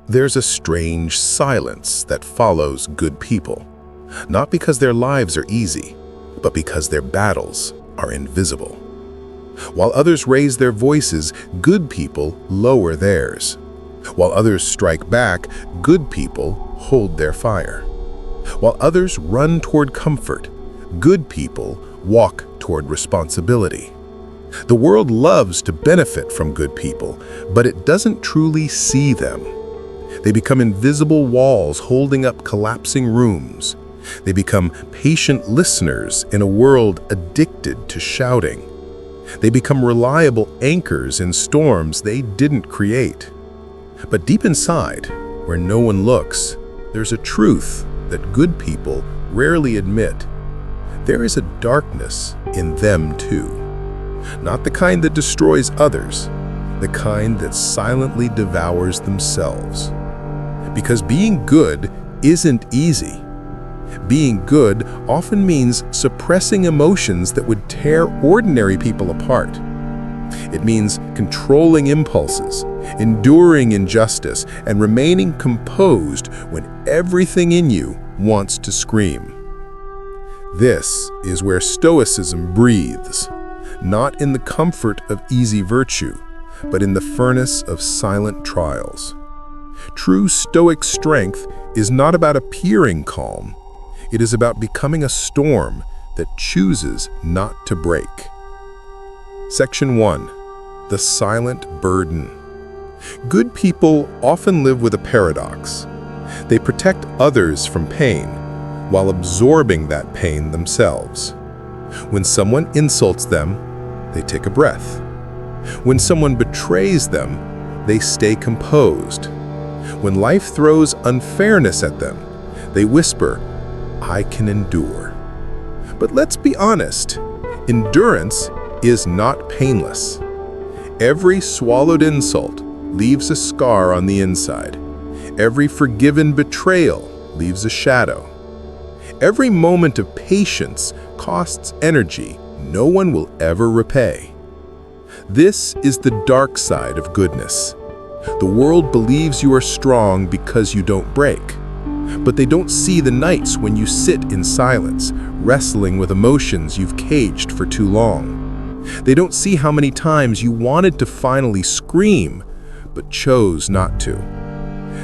There's a strange silence that follows good people, not because their lives are easy, but because their battles are invisible. While others raise their voices, good people lower theirs. While others strike back, good people hold their fire. While others run toward comfort, good people walk toward responsibility. The world loves to benefit from good people, but it doesn't truly see them. They become invisible walls holding up collapsing rooms. They become patient listeners in a world addicted to shouting. They become reliable anchors in storms they didn't create. But deep inside, where no one looks, there's a truth that good people rarely admit. There is a darkness in them too. Not the kind that destroys others, the kind that silently devours themselves. Because being good isn't easy. Being good often means suppressing emotions that would tear ordinary people apart. It means controlling impulses, enduring injustice, and remaining composed when everything in you wants to scream. This is where Stoicism breathes, not in the comfort of easy virtue, but in the furnace of silent trials. True Stoic strength is not about appearing calm. It is about becoming a storm that chooses not to break. Section 1. The silent burden. Good people often live with a paradox. They protect others from pain while absorbing that pain themselves. When someone insults them, they take a breath. When someone betrays them, they stay composed. When life throws unfairness at them, they whisper, "I can endure." But let's be honest, endurance is not painless. Every swallowed insult leaves a scar on the inside. Every forgiven betrayal leaves a shadow. Every moment of patience costs energy no one will ever repay. This is the dark side of goodness. The world believes you are strong because you don't break. But they don't see the nights when you sit in silence, wrestling with emotions you've caged for too long. They don't see how many times you wanted to finally scream, but chose not to.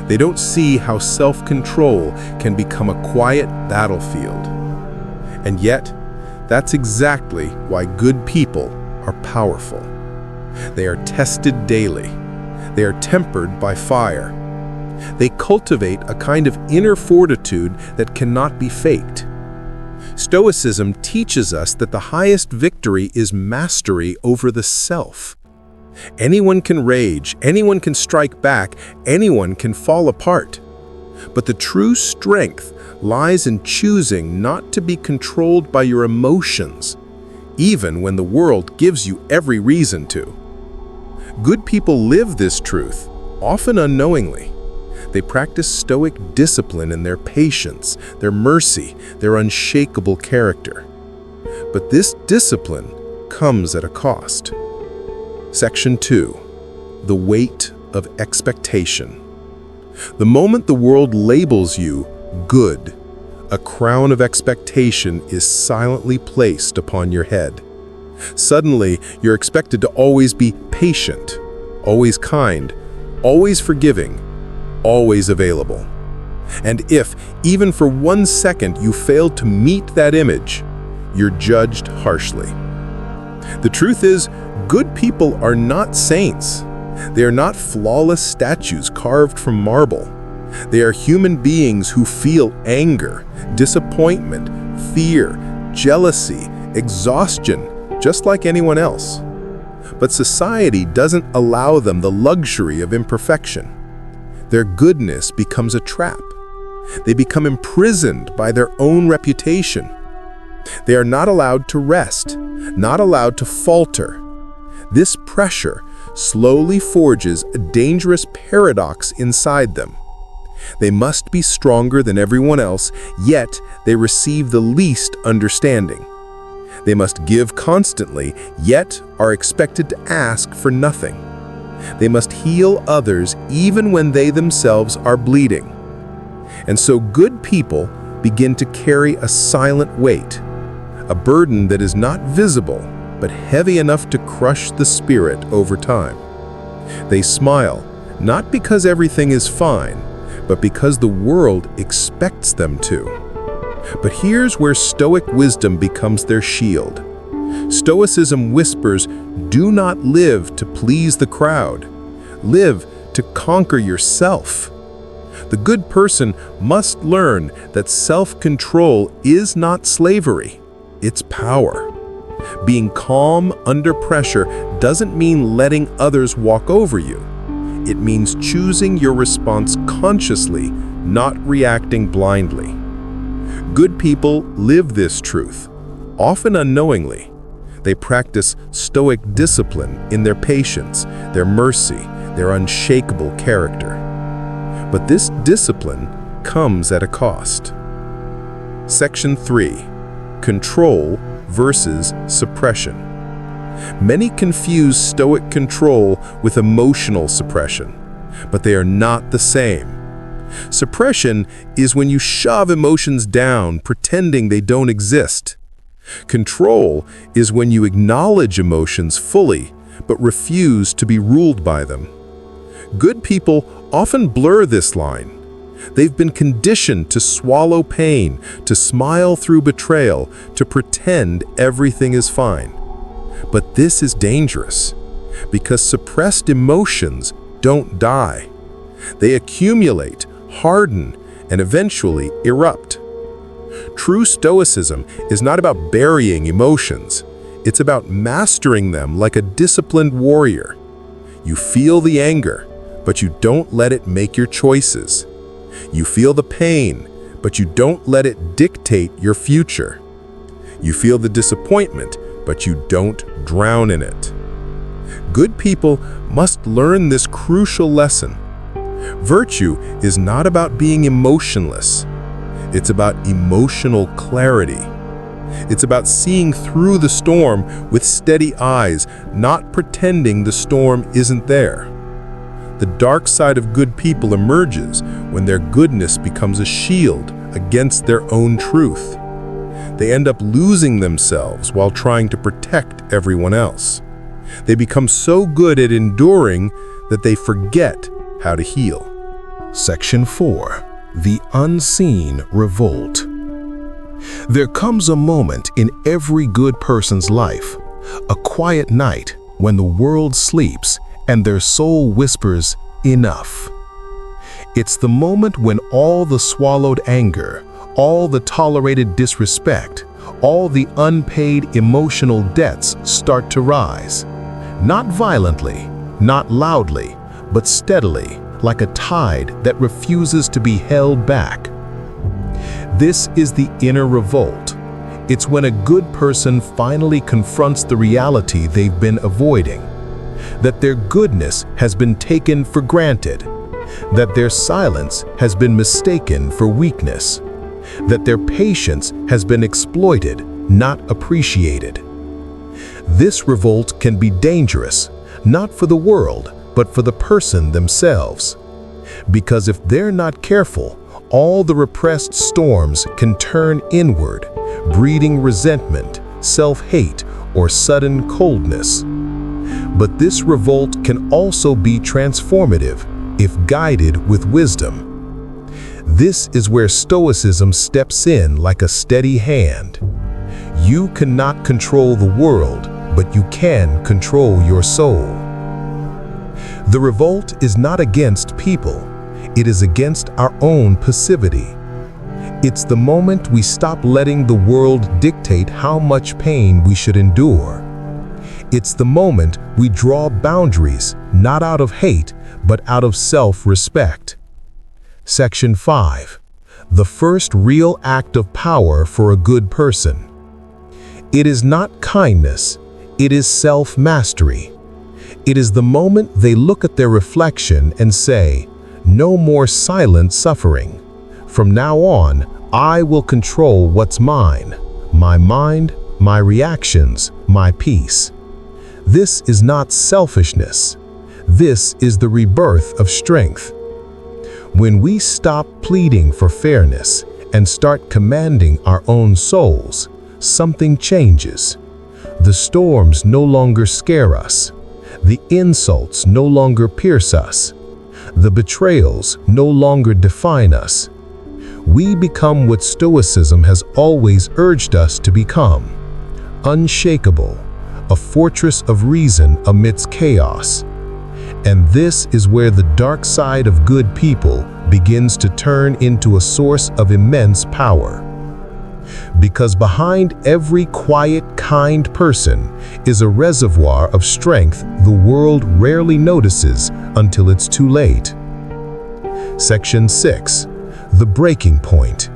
They don't see how self-control can become a quiet battlefield. And yet, that's exactly why good people are powerful. They are tested daily. They are tempered by fire. They cultivate a kind of inner fortitude that cannot be faked. Stoicism teaches us that the highest victory is mastery over the self. Anyone can rage, anyone can strike back, anyone can fall apart. But the true strength lies in choosing not to be controlled by your emotions, even when the world gives you every reason to. Good people live this truth, often unknowingly. They practice stoic discipline in their patience, their mercy, their unshakable character. But this discipline comes at a cost. Section 2. The weight of expectation. The moment the world labels you good, a crown of expectation is silently placed upon your head. Suddenly, you're expected to always be patient, always kind, always forgiving, always available. And if, even for 1 second, you fail to meet that image, you're judged harshly. The truth is, good people are not saints. They are not flawless statues carved from marble. They are human beings who feel anger, disappointment, fear, jealousy, exhaustion, just like anyone else. But society doesn't allow them the luxury of imperfection. Their goodness becomes a trap. They become imprisoned by their own reputation. They are not allowed to rest, not allowed to falter. This pressure slowly forges a dangerous paradox inside them. They must be stronger than everyone else, yet they receive the least understanding. They must give constantly, yet are expected to ask for nothing. They must heal others even when they themselves are bleeding. And so good people begin to carry a silent weight, a burden that is not visible, but heavy enough to crush the spirit over time. They smile, not because everything is fine, but because the world expects them to. But here's where Stoic wisdom becomes their shield. Stoicism whispers, do not live to please the crowd. Live to conquer yourself. The good person must learn that self-control is not slavery, it's power. Being calm under pressure doesn't mean letting others walk over you. It means choosing your response consciously, not reacting blindly. Good people live this truth, often unknowingly. They practice Stoic discipline in their patience, their mercy, their unshakable character. But this discipline comes at a cost. Section 3. Control versus suppression. Many confuse Stoic control with emotional suppression, but they are not the same. Suppression is when you shove emotions down, pretending they don't exist. Control is when you acknowledge emotions fully, but refuse to be ruled by them. Good people often blur this line. They've been conditioned to swallow pain, to smile through betrayal, to pretend everything is fine. But this is dangerous, because suppressed emotions don't die. They accumulate, harden, and eventually erupt. True Stoicism is not about burying emotions. It's about mastering them like a disciplined warrior. You feel the anger, but you don't let it make your choices. You feel the pain, but you don't let it dictate your future. You feel the disappointment, but you don't drown in it. Good people must learn this crucial lesson. Virtue is not about being emotionless. It's about emotional clarity. It's about seeing through the storm with steady eyes, not pretending the storm isn't there. The dark side of good people emerges when their goodness becomes a shield against their own truth. They end up losing themselves while trying to protect everyone else. They become so good at enduring that they forget how to heal. Section 4. The unseen revolt. There comes a moment in every good person's life, a quiet night when the world sleeps and their soul whispers, enough. It's the moment when all the swallowed anger, all the tolerated disrespect, all the unpaid emotional debts start to rise. Not violently, not loudly, but steadily, like a tide that refuses to be held back. This is the inner revolt. It's when a good person finally confronts the reality they've been avoiding. That their goodness has been taken for granted, that their silence has been mistaken for weakness, that their patience has been exploited, not appreciated. This revolt can be dangerous, not for the world, but for the person themselves. Because if they're not careful, all the repressed storms can turn inward, breeding resentment, self-hate, or sudden coldness. But this revolt can also be transformative if guided with wisdom. This is where Stoicism steps in like a steady hand. You cannot control the world, but you can control your soul. The revolt is not against people, it is against our own passivity. It's the moment we stop letting the world dictate how much pain we should endure. It's the moment we draw boundaries, not out of hate, but out of self-respect. Section 5. The first real act of power for a good person. It is not kindness, it is self-mastery. It is the moment they look at their reflection and say, "No more silent suffering. From now on, I will control what's mine, my mind, my reactions, my peace." This is not selfishness. This is the rebirth of strength. When we stop pleading for fairness and start commanding our own souls, something changes. The storms no longer scare us. The insults no longer pierce us. The betrayals no longer define us. We become what Stoicism has always urged us to become: unshakable, a fortress of reason amidst chaos. And this is where the dark side of good people begins to turn into a source of immense power. Because behind every quiet, kind person is a reservoir of strength the world rarely notices until it's too late. Section 6. The breaking point.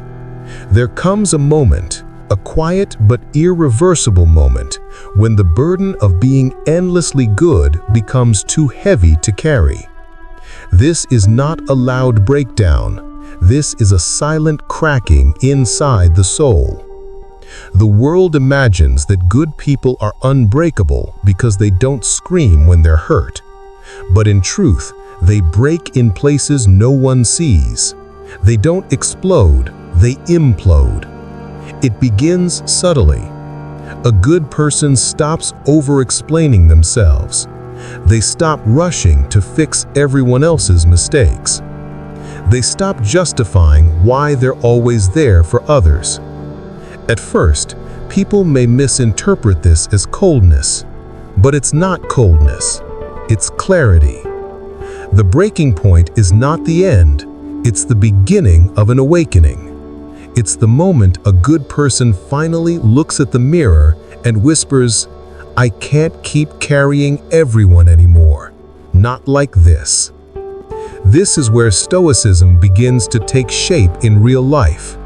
There comes a moment, a quiet but irreversible moment, when the burden of being endlessly good becomes too heavy to carry. This is not a loud breakdown. This is a silent cracking inside the soul. The world imagines that good people are unbreakable because they don't scream when they're hurt. But in truth, they break in places no one sees. They don't explode, they implode. It begins subtly. A good person stops over-explaining themselves. They stop rushing to fix everyone else's mistakes. They stop justifying why they're always there for others. At first, people may misinterpret this as coldness, but it's not coldness, it's clarity. The breaking point is not the end, it's the beginning of an awakening. It's the moment a good person finally looks at the mirror and whispers, "I can't keep carrying everyone anymore. Not like this." This is where Stoicism begins to take shape in real life.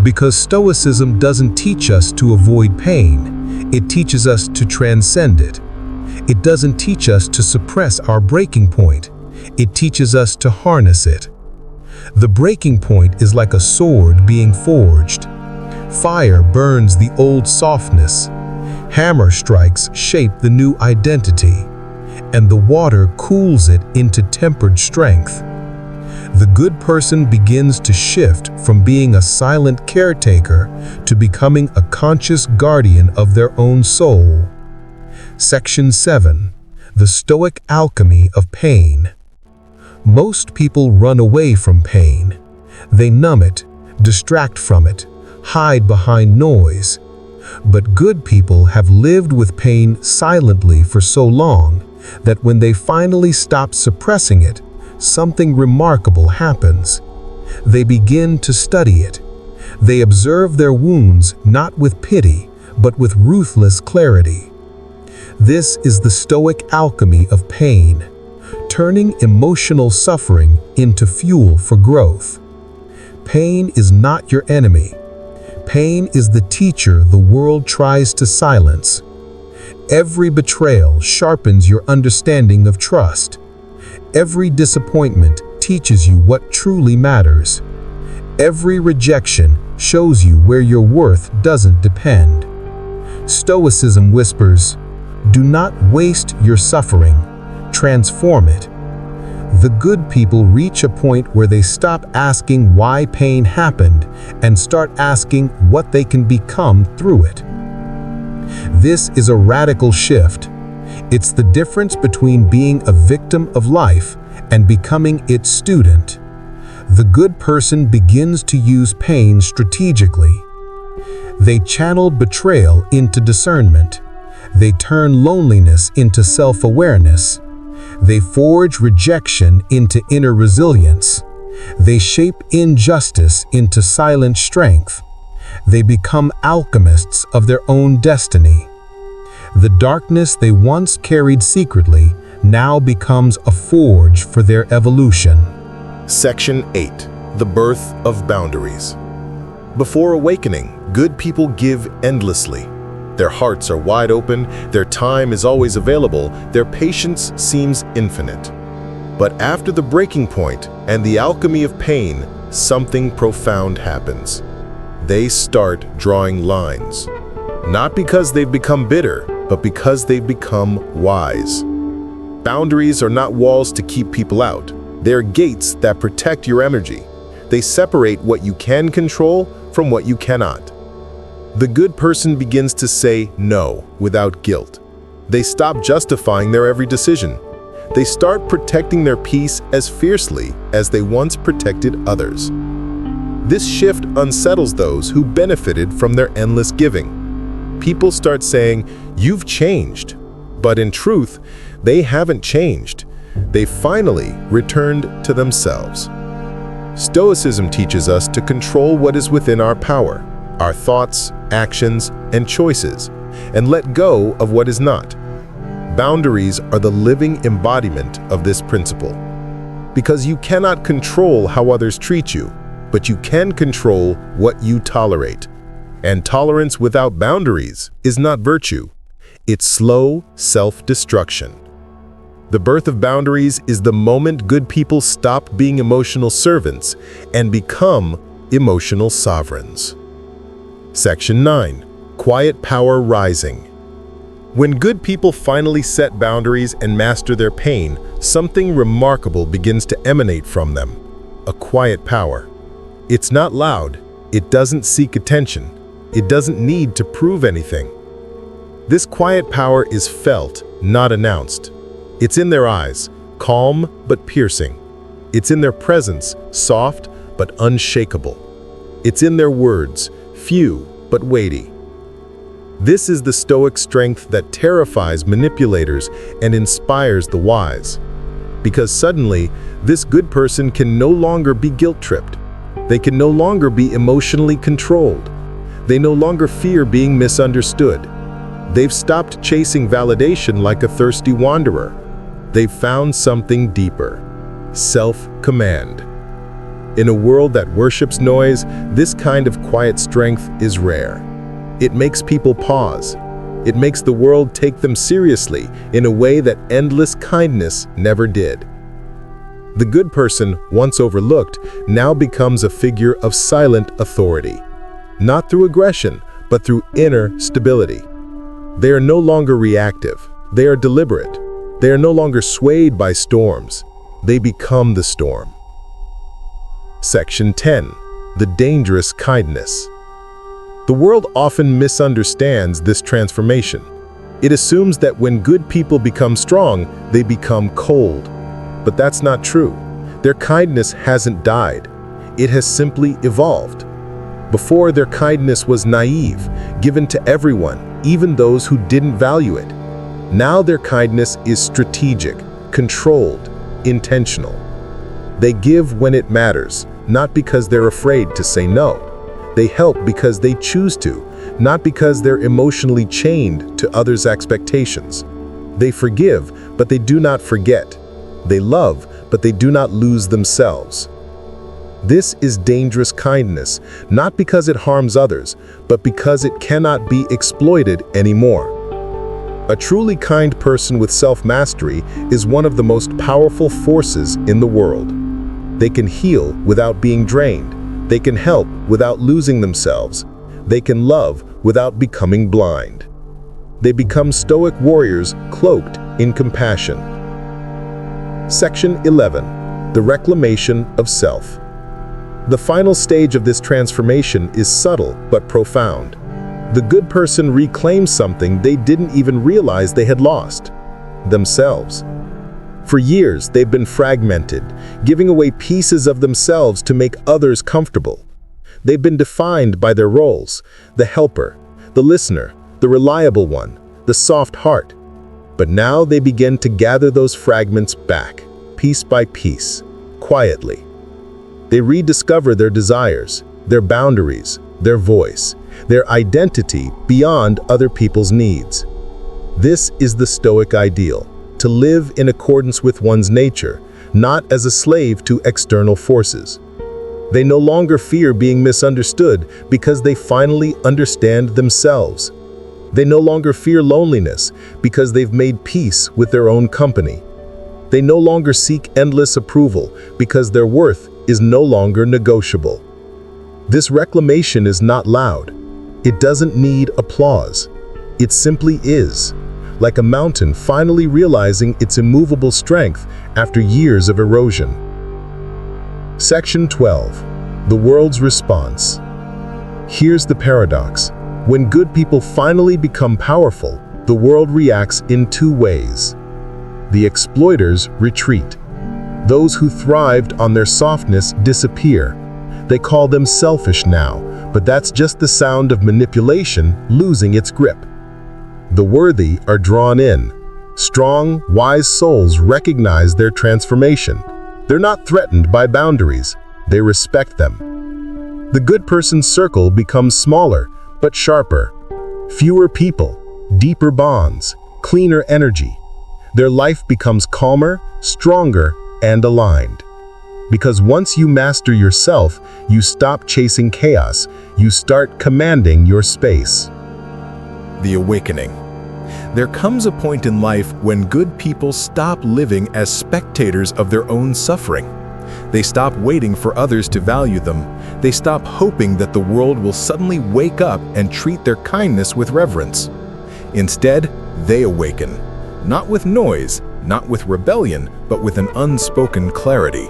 Because Stoicism doesn't teach us to avoid pain, it teaches us to transcend it. It doesn't teach us to suppress our breaking point, it teaches us to harness it. The breaking point is like a sword being forged. Fire burns the old softness. Hammer strikes shape the new identity, and the water cools it into tempered strength. The good person begins to shift from being a silent caretaker to becoming a conscious guardian of their own soul. Section 7. The Stoic Alchemy of Pain. Most people run away from pain. They numb it, distract from it, hide behind noise. But good people have lived with pain silently for so long that when they finally stop suppressing it, something remarkable happens. They begin to study it. They observe their wounds not with pity, but with ruthless clarity. This is the Stoic alchemy of pain, turning emotional suffering into fuel for growth. Pain is not your enemy. Pain is the teacher the world tries to silence. Every betrayal sharpens your understanding of trust. Every disappointment teaches you what truly matters. Every rejection shows you where your worth doesn't depend. Stoicism whispers, "Do not waste your suffering, transform it." The good people reach a point where they stop asking why pain happened and start asking what they can become through it. This is a radical shift. It's the difference between being a victim of life and becoming its student. The good person begins to use pain strategically. They channel betrayal into discernment. They turn loneliness into self-awareness. They forge rejection into inner resilience. They shape injustice into silent strength. They become alchemists of their own destiny. The darkness they once carried secretly now becomes a forge for their evolution. Section 8. The Birth of Boundaries. Before awakening, good people give endlessly. Their hearts are wide open, their time is always available, their patience seems infinite. But after the breaking point and the alchemy of pain, something profound happens. They start drawing lines. Not because they've become bitter, but because they've become wise. Boundaries are not walls to keep people out. They're gates that protect your energy. They separate what you can control from what you cannot. The good person begins to say no without guilt. They stop justifying their every decision. They start protecting their peace as fiercely as they once protected others. This shift unsettles those who benefited from their endless giving. People start saying, "You've changed." But in truth, they haven't changed. They finally returned to themselves. Stoicism teaches us to control what is within our power, our thoughts, actions, and choices, and let go of what is not. Boundaries are the living embodiment of this principle. Because you cannot control how others treat you, but you can control what you tolerate. And tolerance without boundaries is not virtue. It's slow self-destruction. The birth of boundaries is the moment good people stop being emotional servants and become emotional sovereigns. Section 9. Quiet Power Rising. When good people finally set boundaries and master their pain, something remarkable begins to emanate from them. A quiet power. It's not loud. It doesn't seek attention. It doesn't need to prove anything. This quiet power is felt, not announced. It's in their eyes, calm but piercing. It's in their presence, soft but unshakable. It's in their words, few but weighty. This is the stoic strength that terrifies manipulators and inspires the wise. Because suddenly, this good person can no longer be guilt-tripped. They can no longer be emotionally controlled. They no longer fear being misunderstood. They've stopped chasing validation like a thirsty wanderer. They've found something deeper: self-command. In a world that worships noise, this kind of quiet strength is rare. It makes people pause. It makes the world take them seriously in a way that endless kindness never did. The good person, once overlooked, now becomes a figure of silent authority. Not through aggression, but through inner stability. They are no longer reactive. They are deliberate. They are no longer swayed by storms. They become the storm. Section 10. The dangerous kindness. The world often misunderstands this transformation. It assumes that when good people become strong, they become cold. But that's not true. Their kindness hasn't died. It has simply evolved. Before, their kindness was naive, given to everyone, even those who didn't value it. Now their kindness is strategic, controlled, intentional. They give when it matters, not because they're afraid to say no. They help because they choose to, not because they're emotionally chained to others' expectations. They forgive, but they do not forget. They love, but they do not lose themselves. This is dangerous kindness, not because it harms others, but because it cannot be exploited anymore. A truly kind person with self-mastery is one of the most powerful forces in the world. They can heal without being drained. They can help without losing themselves. They can love without becoming blind. They become stoic warriors cloaked in compassion. Section 11. The reclamation of self. The final stage of this transformation is subtle but profound. The good person reclaims something they didn't even realize they had lost: themselves. For years, they've been fragmented, giving away pieces of themselves to make others comfortable. They've been defined by their roles: the helper, the listener, the reliable one, the soft heart. But now they begin to gather those fragments back, piece by piece, quietly. They rediscover their desires, their boundaries, their voice, their identity beyond other people's needs. This is the Stoic ideal: to live in accordance with one's nature, not as a slave to external forces. They no longer fear being misunderstood because they finally understand themselves. They no longer fear loneliness because they've made peace with their own company. They no longer seek endless approval because their worth is no longer negotiable. This reclamation is not loud. It doesn't need applause. It simply is. like a mountain finally realizing its immovable strength after years of erosion. Section 12. The world's response. Here's the paradox. When good people finally become powerful, the world reacts in two ways. The exploiters retreat. Those who thrived on their softness disappear. They call them selfish now, but that's just the sound of manipulation losing its grip. The worthy are drawn in. Strong, wise souls recognize their transformation. They're not threatened by boundaries. They respect them. The good person's circle becomes smaller, but sharper. Fewer people, deeper bonds, cleaner energy. Their life becomes calmer, stronger, and aligned. Because once you master yourself, you stop chasing chaos. You start commanding your space. The awakening. There comes a point in life when good people stop living as spectators of their own suffering. They stop waiting for others to value them. They stop hoping that the world will suddenly wake up and treat their kindness with reverence. Instead, they awaken, not with noise, not with rebellion, but with an unspoken clarity.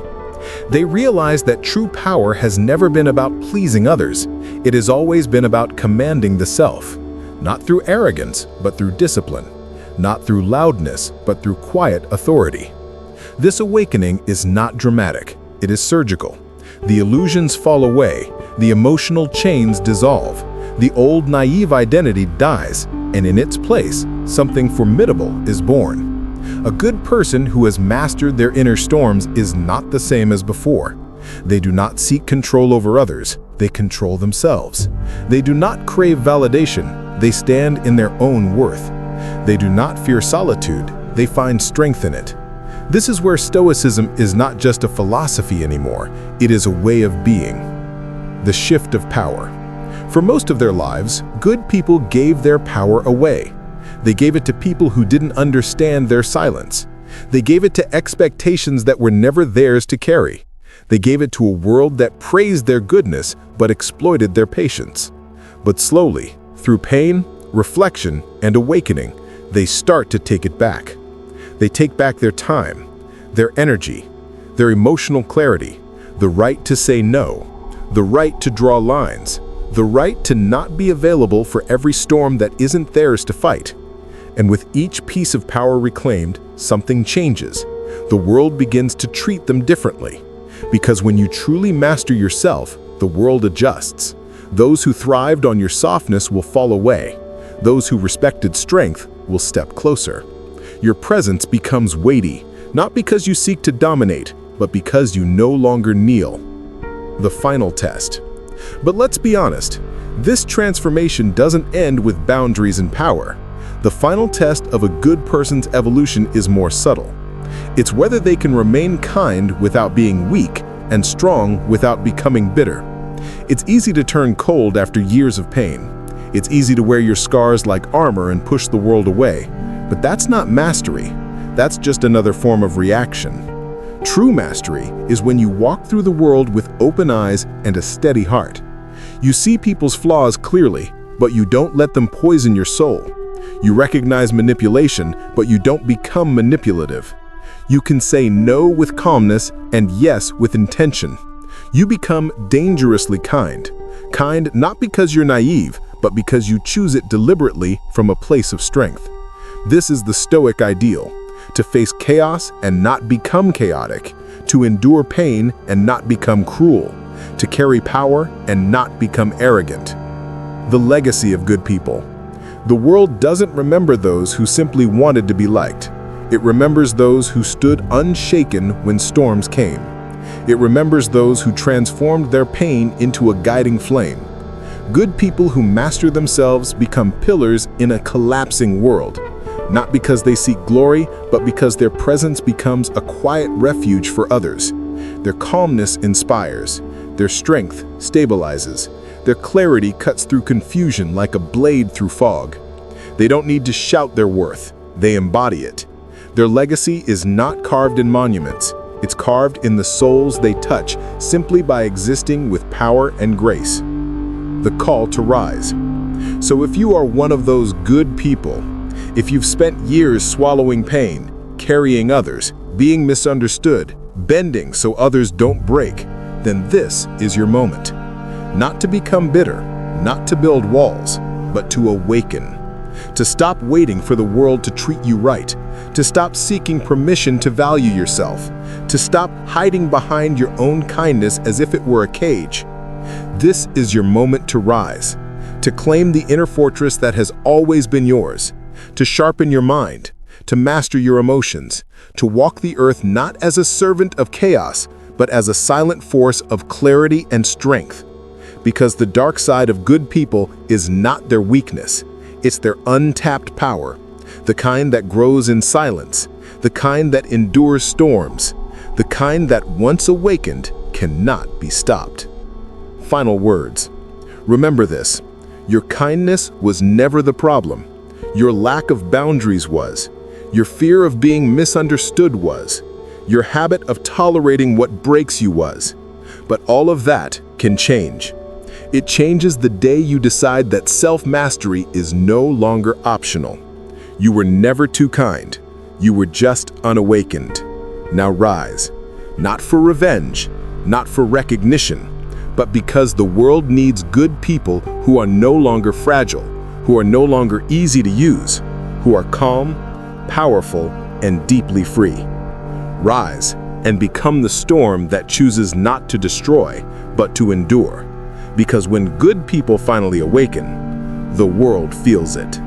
They realize that true power has never been about pleasing others. It has always been about commanding the self, not through arrogance, but through discipline, not through loudness, but through quiet authority. This awakening is not dramatic. It is surgical. The illusions fall away, the emotional chains dissolve, the old naive identity dies, and in its place, something formidable is born. A good person who has mastered their inner storms is not the same as before. They do not seek control over others, they control themselves. They do not crave validation, they stand in their own worth. They do not fear solitude, they find strength in it. This is where Stoicism is not just a philosophy anymore, it is a way of being. The shift of power. For most of their lives, good people gave their power away. They gave it to people who didn't understand their silence. They gave it to expectations that were never theirs to carry. They gave it to a world that praised their goodness but exploited their patience. But slowly, through pain, reflection, and awakening, they start to take it back. They take back their time, their energy, their emotional clarity, the right to say no, the right to draw lines, the right to not be available for every storm that isn't theirs to fight. And with each piece of power reclaimed, something changes. The world begins to treat them differently. Because when you truly master yourself, the world adjusts. Those who thrived on your softness will fall away. Those who respected strength will step closer. Your presence becomes weighty, not because you seek to dominate, but because you no longer kneel. The final test. But let's be honest, this transformation doesn't end with boundaries and power. The final test of a good person's evolution is more subtle. It's whether they can remain kind without being weak and strong without becoming bitter. It's easy to turn cold after years of pain. It's easy to wear your scars like armor and push the world away. But that's not mastery. That's just another form of reaction. True mastery is when you walk through the world with open eyes and a steady heart. You see people's flaws clearly, but you don't let them poison your soul. You recognize manipulation, but you don't become manipulative. You can say no with calmness and yes with intention. You become dangerously kind. Kind not because you're naive, but because you choose it deliberately from a place of strength. This is the Stoic ideal: to face chaos and not become chaotic, to endure pain and not become cruel, to carry power and not become arrogant. The legacy of good people. The world doesn't remember those who simply wanted to be liked. It remembers those who stood unshaken when storms came. It remembers those who transformed their pain into a guiding flame. Good people who master themselves become pillars in a collapsing world, not because they seek glory, but because their presence becomes a quiet refuge for others. Their calmness inspires. Their strength stabilizes. Their clarity cuts through confusion like a blade through fog. They don't need to shout their worth. They embody it. Their legacy is not carved in monuments. It's carved in the souls they touch simply by existing with power and grace. The call to rise. So if you are one of those good people, If you've spent years swallowing pain, carrying others, being misunderstood, bending so others don't break, then this is your moment. Not to become bitter, not to build walls, but to awaken. To stop waiting for the world to treat you right, to stop seeking permission to value yourself, to stop hiding behind your own kindness as if it were a cage. This is your moment to rise, to claim the inner fortress that has always been yours, to sharpen your mind, to master your emotions, to walk the earth not as a servant of chaos, but as a silent force of clarity and strength. Because the dark side of good people is not their weakness, it's their untapped power, the kind that grows in silence, the kind that endures storms, the kind that once awakened cannot be stopped. Final words. Remember this, your kindness was never the problem. Your lack of boundaries was. Your fear of being misunderstood was. Your habit of tolerating what breaks you was. But all of that can change. It changes the day you decide that self-mastery is no longer optional. You were never too kind. You were just unawakened. Now rise. Not for revenge, not for recognition, but because the world needs good people who are no longer fragile, who are no longer easy to use, who are calm, powerful, and deeply free. Rise and become the storm that chooses not to destroy, but to endure. Because when good people finally awaken, the world feels it.